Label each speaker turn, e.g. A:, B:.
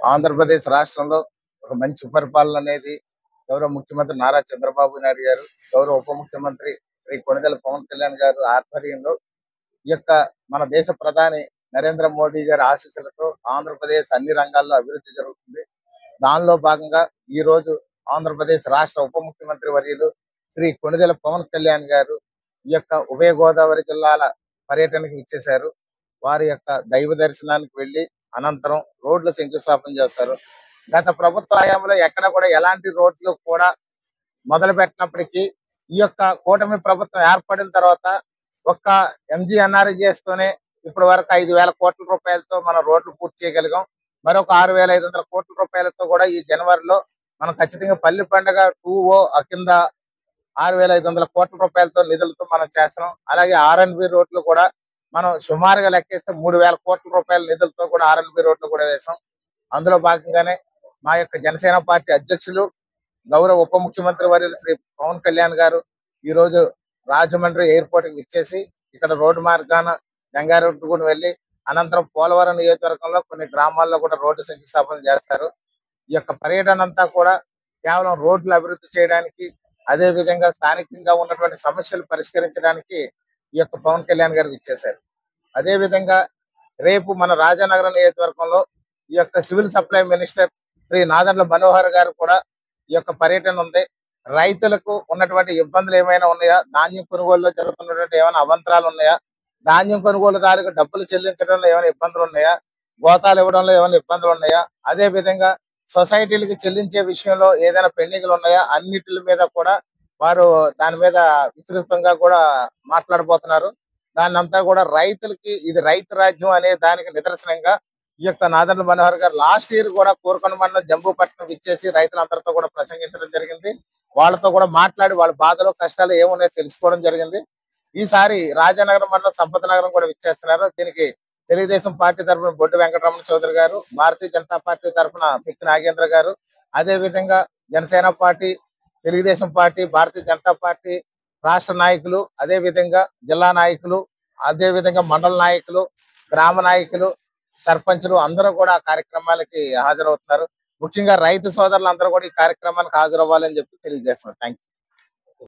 A: ఆంధ్రప్రదేశ్ రాష్ట్రంలో ఒక మంచి పరిపాలన అనేది గౌరవ ముఖ్యమంత్రి నారా చంద్రబాబు నాయుడు గారు, గౌరవ ఉప ముఖ్యమంత్రి శ్రీ కొణిదెల పవన్ కళ్యాణ్ గారు ఆధ్వర్యంలో ఈ యొక్క మన దేశ ప్రధాని నరేంద్ర మోడీ గారి ఆశీస్సులతో ఆంధ్రప్రదేశ్ అన్ని రంగాల్లో అభివృద్ధి జరుగుతుంది. దానిలో భాగంగా ఈ రోజు ఆంధ్రప్రదేశ్ రాష్ట్ర ఉప ముఖ్యమంత్రి వర్యులు శ్రీ కొణిదెల పవన్ కళ్యాణ్ గారు ఈ యొక్క ఉభయ గోదావరి జిల్లాల పర్యటనకు ఇచ్చేశారు. వారి యొక్క దైవ దర్శనానికి వెళ్లి అనంతరం రోడ్లు శంకుస్థాపన చేస్తారు. గత ప్రభుత్వ హయాంలో ఎక్కడ కూడా ఎలాంటి రోడ్లు కూడా మొదలు పెట్టినప్పటికీ ఈ యొక్క కూటమి ప్రభుత్వం ఏర్పడిన తర్వాత ఒక్క ఎంజీఎన్ఆర్జీఎస్ తోనే ఇప్పటి వరకు 5,000 కోట్ల రూపాయలతో మనం రోడ్లు పూర్తి చేయగలిగాం. మరొక 6,500 కోట్ల రూపాయలతో కూడా ఈ జనవరిలో మనం ఖచ్చితంగా పల్లి పండుగ 2O కింద 6,500 కోట్ల రూపాయలతో నిధులతో మనం చేస్తున్నాం. అలాగే ఆర్ఎన్బి రోడ్లు కూడా మనం సుమారుగా లెక్కిస్తే 3,000 కోట్ల రూపాయల నిధులతో కూడా ఆర్ఎన్బి రోడ్లు కూడా వేసాం. అందులో భాగంగానే మా యొక్క జనసేన పార్టీ అధ్యక్షులు గౌరవ ఉప ముఖ్యమంత్రి వర్యులు శ్రీ పవన్ కళ్యాణ్ గారు ఈ రోజు రాజమండ్రి ఎయిర్పోర్ట్ కి విచ్చేసి ఇక్కడ రోడ్డు మార్గాన జంగారెడ్డిగూడెం వెళ్లి అనంతరం పోలవరం నియోజకవర్గంలో కొన్ని గ్రామాల్లో కూడా రోడ్డు శంకుస్థాపన చేస్తారు. ఈ యొక్క పర్యటన అంతా కూడా కేవలం రోడ్లు అభివృద్ధి చేయడానికి, అదే విధంగా స్థానికంగా ఉన్నటువంటి సమస్యలు పరిష్కరించడానికి ఈ యొక్క పవన్ కళ్యాణ్ గారు ఇచ్చేశారు. అదే విధంగా రేపు మన రాజానగరం నియోజకవర్గంలో ఈ యొక్క civil supply minister Shri Nadendla Manohar గారు కూడా ఈ యొక్క పర్యటన ఉంది. రైతులకు ఉన్నటువంటి ఇబ్బందులు ఏమైనా ఉన్నాయా, ధాన్యం కొనుగోలులో జరుగుతున్నటువంటి ఏమైనా అవంతరాలు ఉన్నాయా, ధాన్యం కొనుగోలుదారులకు డబ్బులు చెల్లించడంలో ఏమైనా ఇబ్బందులు ఉన్నాయా, గోతాలు ఇవ్వడంలో ఏమైనా ఇబ్బందులు ఉన్నాయా, అదే విధంగా సొసైటీలకి చెల్లించే విషయంలో ఏదైనా పెండింగ్లు ఉన్నాయా, అన్నిటి మీద కూడా వారు దాని మీద విస్తృతంగా కూడా మాట్లాడబోతున్నారు. దాన్ని అంతా కూడా రైతులకి ఇది రైతు రాజ్యం అనే దానికి నిదర్శనంగా ఈ యొక్క నాదెండ్ల మనోహర్ గారు లాస్ట్ ఇయర్ కూడా కోరుకొండ మండలం జంబూపట్నం ఇచ్చేసి రైతులందరితో కూడా ప్రసంగించడం జరిగింది. వాళ్ళతో కూడా మాట్లాడి వాళ్ళ బాధలు కష్టాలు ఏమున్నాయో తెలుసుకోవడం జరిగింది. ఈసారి రాజానగరం మండలం సంపద నగరం కూడా విచ్చేస్తున్నారు. దీనికి తెలుగుదేశం పార్టీ తరఫున బొడ్డు వెంకటరమణ చౌదరి గారు, భారతీయ జనతా పార్టీ తరఫున పిక్కి నాగేంద్ర గారు, అదే విధంగా Janasena party, Telugu Desam party, Bharatiya Janata party రాష్ట్ర నాయకులు, అదే విధంగా జిల్లా నాయకులు, అదే విధంగా మండల నాయకులు, గ్రామ నాయకులు, సర్పంచులు అందరూ కూడా ఆ కార్యక్రమాలకి హాజరవుతున్నారు. ముఖ్యంగా రైతు సోదరులు అందరూ కూడా ఈ కార్యక్రమానికి హాజరవ్వాలని చెప్పి తెలియజేస్తున్నారు. Thank you.